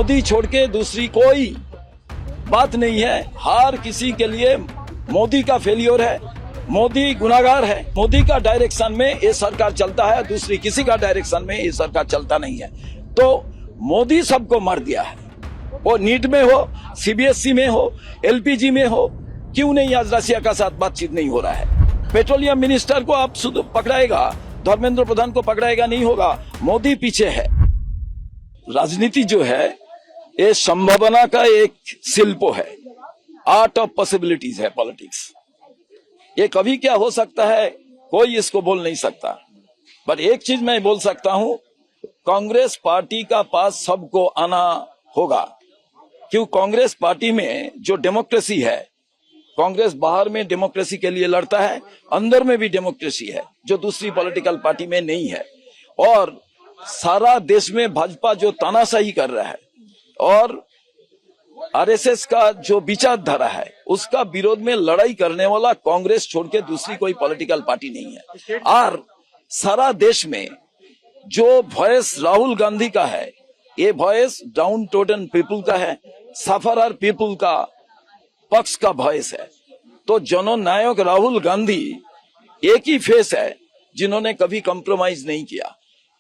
मोदी छोड़ के दूसरी कोई बात नहीं है। हार किसी के लिए मोदी का फेलियर है, मोदी गुनाहगार है। मोदी का डायरेक्शन में ये सरकार चलता है, दूसरी किसी का डायरेक्शन में ये सरकार चलता नहीं है। तो मोदी सबको मार दिया है, वो नीट में हो, सीबीएसई में हो, एलपीजी में हो, क्यों नहीं आज रशिया का साथ बातचीत नहीं हो रहा है। पेट्रोलियम मिनिस्टर को आप शुद्ध पकड़ाएगा, धर्मेंद्र प्रधान को पकड़ाएगा नहीं होगा, मोदी पीछे है। राजनीति जो है ये संभावना का एक शिल्प है, आर्ट ऑफ पॉसिबिलिटीज है पॉलिटिक्स। ये कभी क्या हो सकता है कोई इसको बोल नहीं सकता, पर एक चीज मैं बोल सकता हूं, कांग्रेस पार्टी का पास सबको आना होगा। क्यों कांग्रेस पार्टी में जो डेमोक्रेसी है, कांग्रेस बाहर में डेमोक्रेसी के लिए लड़ता है, अंदर में भी डेमोक्रेसी है जो दूसरी पॉलिटिकल पार्टी में नहीं है। और सारा देश में भाजपा जो तानाशाही कर रहा है और आरएसएस का जो विचारधारा है उसका विरोध में लड़ाई करने वाला कांग्रेस छोड़ के दूसरी कोई पॉलिटिकल पार्टी नहीं है। और सारा देश में जो वॉइस राहुल गांधी का है, ये वॉइस डाउन टोडन पीपुल का है, सफरर पीपुल का पक्ष का वॉइस है। तो जननायक राहुल गांधी एक ही फेस है जिन्होंने कभी कॉम्प्रोमाइज नहीं किया।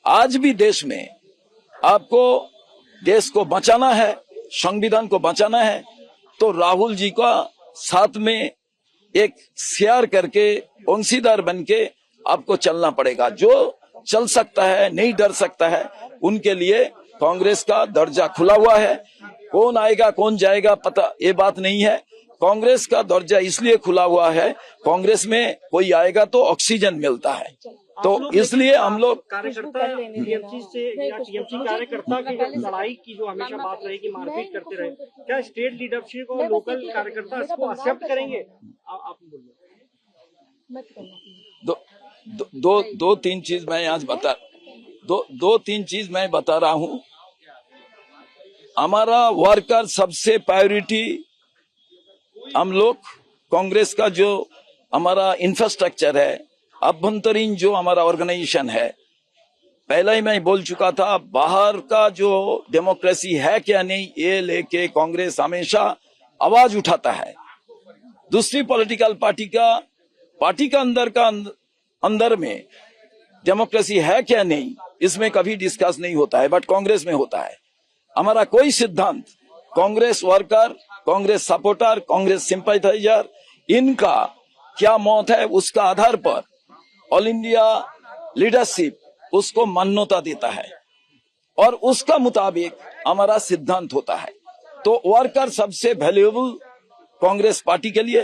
आज भी देश में आपको देश को बचाना है, संविधान को बचाना है, तो राहुल जी का साथ में एक शेयर करके अंशीदार बन के आपको चलना पड़ेगा। जो चल सकता है, नहीं डर सकता है, उनके लिए कांग्रेस का दरजा खुला हुआ है। कौन आएगा कौन जाएगा पता ये बात नहीं है। कांग्रेस का दरजा इसलिए खुला हुआ है, कांग्रेस में कोई आएगा तो ऑक्सीजन मिलता है, तो इसलिए हम लोग कार्यकर्ता टीएमसी से या टीएमसी कार्यकर्ता की लड़ाई की जो हमेशा बात रहेगी, मारपीट करते रहे, क्या स्टेट लीडरशिप और लोकल कार्यकर्ता इसको एक्सेप्ट करेंगे? आप बोलिए। दो तीन चीज मैं आज दो तीन चीज मैं बता रहा हूं। हमारा वर्कर सबसे प्रायोरिटी, हम लोग कांग्रेस का जो हमारा इंफ्रास्ट्रक्चर है, अभ्यंतरीण जो हमारा ऑर्गेनाइजेशन है, पहले ही मैं बोल चुका था, बाहर का जो डेमोक्रेसी है क्या नहीं ये लेके कांग्रेस हमेशा आवाज उठाता है। दूसरी पॉलिटिकल पार्टी का अंदर में डेमोक्रेसी है क्या नहीं इसमें कभी डिस्कस नहीं होता है, बट कांग्रेस में होता है। हमारा कोई सिद्धांत Congress worker, Congress supporter, Congress sympathiser, इनका क्या मौत है उसका आधार पर ऑल इंडिया लीडरशिप उसको मान्यता देता है और उसका मुताबिक हमारा सिद्धांत होता है। तो वर्कर सबसे वैल्यूएबल कांग्रेस पार्टी के लिए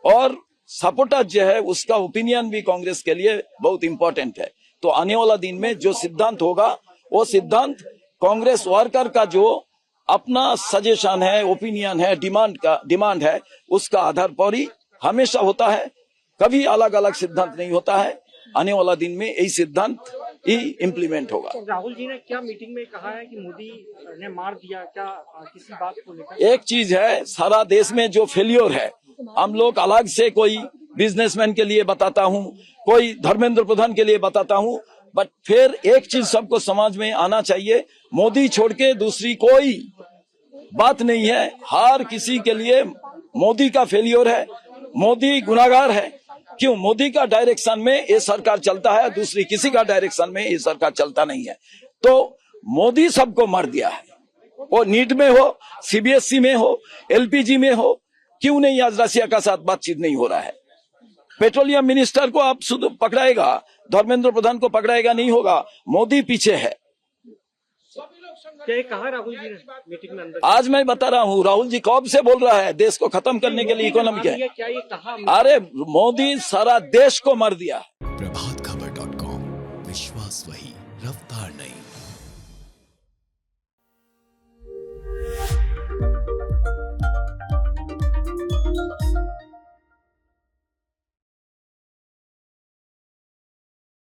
और सपोर्टर जो है उसका ओपिनियन भी कांग्रेस के लिए बहुत इंपॉर्टेंट है। तो आने वाला दिन में जो सिद्धांत होगा वो सिद्धांत कांग्रेस वर्कर का जो अपना सजेशन है, ओपिनियन है, डिमांड है, उसका आधार पर ही हमेशा होता है। कभी अलग अलग सिद्धांत नहीं होता है। आने वाला दिन में यही सिद्धांत ही इम्प्लीमेंट होगा। राहुल जी ने क्या मीटिंग में कहा है कि मोदी ने मार दिया, क्या किसी बात को लेकर? एक चीज है, सारा देश में जो फेलियर है, हम लोग अलग से कोई बिजनेसमैन के लिए बताता हूँ, कोई धर्मेंद्र प्रधान के लिए बताता हूँ, बट फिर एक चीज सबको समझ में आना चाहिए, मोदी छोड़ के दूसरी कोई बात नहीं है। हार किसी के लिए मोदी का फेलियर है, मोदी गुनाहगार है। क्यों मोदी का डायरेक्शन में ये सरकार चलता है, दूसरी किसी का डायरेक्शन में ये सरकार चलता नहीं है। तो मोदी सबको मार दिया है, वो नीट में हो, सीबीएसई में हो, एलपीजी में हो, क्यों नहीं आज रशिया का साथ बातचीत नहीं हो रहा है। पेट्रोलियम मिनिस्टर को आप शुद्ध पकड़ाएगा, धर्मेंद्र प्रधान को पकड़ाएगा नहीं होगा, मोदी पीछे है। क्या कहा राहुल जी ने मीटिंग में अंदर? आज मैं बता रहा हूँ, राहुल जी कब से बोल रहा है देश को खत्म करने के लिए इकोनॉमी है। क्या ये कहा? अरे मोदी सारा देश को मार दिया। प्रभात